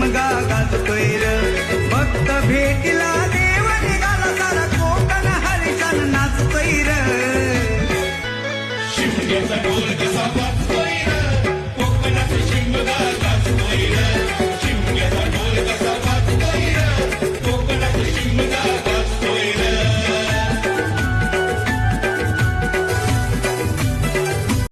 घुमगा गाजतोय र भक्त भेटीला देव निघाला सारा कोकण हरिचंद नाचतोय र शिमग्याचा ढोल कसा